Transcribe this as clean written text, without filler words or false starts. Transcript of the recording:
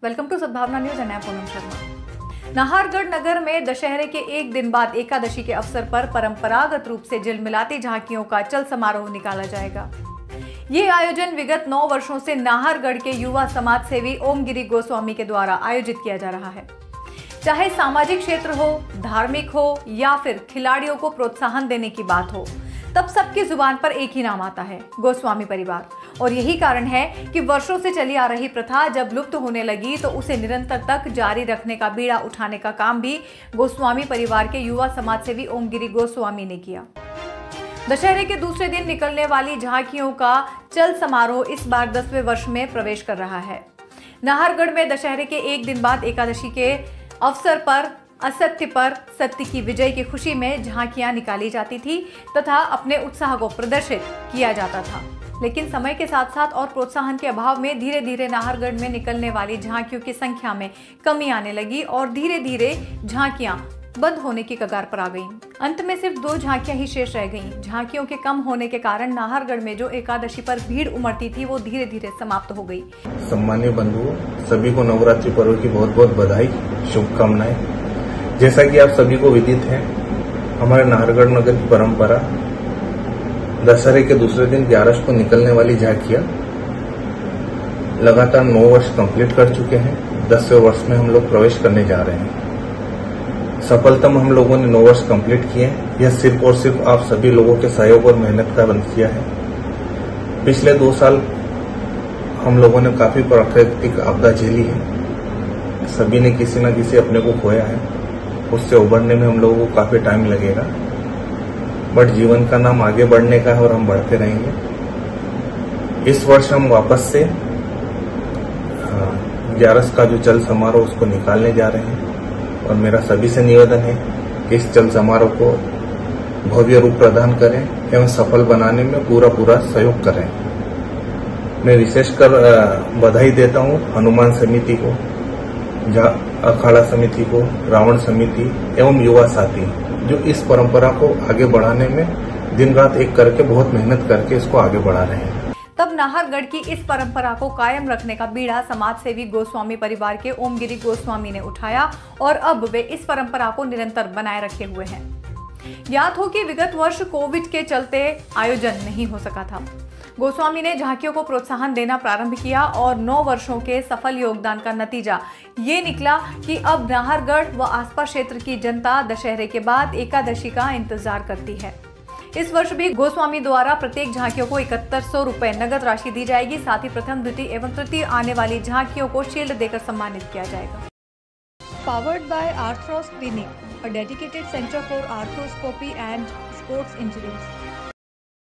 Welcome to सद्भावना news and Poonam Sharma. Nahargarh नगर में दशहरे के एक दिन बाद एकादशी के अवसर पर परंपरागत रूप से झिलमिलाती झांकियों का चल समारोह निकाला जाएगा। ये आयोजन विगत 9 वर्षों से नाहरगढ़ के युवा समाज सेवी ओमगिरी गोस्वामी के द्वारा आयोजित किया जा रहा है। चाहे सामाजिक क्षेत्र हो, धार्मिक हो या फिर खिलाड़ियों को प्रोत्साहन देने की बात हो, तब सबकी जुबान पर एक ही नाम आता है, गोस्वामी परिवार। और यही कारण है कि वर्षों से चली आ रही प्रथा जब लुप्त होने लगी तो उसे निरंतर तक जारी रखने का बीड़ा उठाने का काम भी गोस्वामी परिवार के युवा समाज सेवी ओमगिरी गोस्वामी ने किया। दशहरे के दूसरे दिन निकलने वाली झांकियों का चल समारोह इस बार 10वें वर्ष में प्रवेश कर रहा है। नाहरगढ़ में दशहरे के एक दिन बाद एकादशी के अवसर पर असत्य पर सत्य की विजय की खुशी में झांकियां निकाली जाती थी तथा अपने उत्साह को प्रदर्शित किया जाता था। लेकिन समय के साथ साथ और प्रोत्साहन के अभाव में धीरे धीरे नाहरगढ़ में निकलने वाली झांकियों की संख्या में कमी आने लगी और धीरे धीरे झांकियां बंद होने की कगार पर आ गईं। अंत में सिर्फ 2 झांकियां ही शेष रह गईं। झांकियों के कम होने के कारण नाहरगढ़ में जो एकादशी पर भीड़ उमड़ती थी वो धीरे धीरे समाप्त हो गई। सम्मानीय बंधुओं, सभी को नवरात्रि पर्व की बहुत बहुत बधाई, शुभकामनाएं। जैसा कि आप सभी को विदित है, हमारे नाहरगढ़ नगर की परंपरा दशहरे के दूसरे दिन 11 को निकलने वाली झांकियां लगातार 9 वर्ष कंप्लीट कर चुके हैं। 10वें वर्ष में हम लोग प्रवेश करने जा रहे हैं। सफलतम हम लोगों ने 9 वर्ष कंप्लीट किए हैं। यह सिर्फ और सिर्फ आप सभी लोगों के सहयोग और मेहनत का बंद किया है। पिछले 2 साल हम लोगों ने काफी प्राकृतिक आपदा झेली है। सभी ने किसी न किसी अपने को खोया है। उससे उबरने में हम लोगों को काफी टाइम लगेगा, बट जीवन का नाम आगे बढ़ने का है और हम बढ़ते रहेंगे। इस वर्ष हम वापस से 11 का जो चल समारोह उसको निकालने जा रहे हैं और मेरा सभी से निवेदन है कि इस चल समारोह को भव्य रूप प्रदान करें एवं सफल बनाने में पूरा सहयोग करें। मैं विशेषकर बधाई देता हूं हनुमान समिति को, अखाड़ा समिति को, रावण समिति एवं युवा साथी जो इस परंपरा को आगे बढ़ाने में दिन रात एक करके बहुत मेहनत करके इसको आगे बढ़ा रहे हैं। तब नाहरगढ़ की इस परंपरा को कायम रखने का बीड़ा समाज सेवी गोस्वामी परिवार के ओमगिरी गोस्वामी ने उठाया और अब वे इस परंपरा को निरंतर बनाए रखे हुए हैं। याद हो कि विगत वर्ष कोविड के चलते आयोजन नहीं हो सका था। गोस्वामी ने झांकियों को प्रोत्साहन देना प्रारंभ किया और 9 वर्षों के सफल योगदान का नतीजा ये निकला कि अब नाहरगढ़ व आसपास क्षेत्र की जनता दशहरे के बाद एकादशी का इंतजार करती है। इस वर्ष भी गोस्वामी द्वारा प्रत्येक झांकियों को 7100 रुपए नगद राशि दी जाएगी। साथ ही प्रथम, द्वितीय एवं तृतीय आने वाली झांकियों को शील्ड देकर सम्मानित किया जाएगा। Powered by Arthros Clinic, a dedicated center for arthroscopy and sports injuries.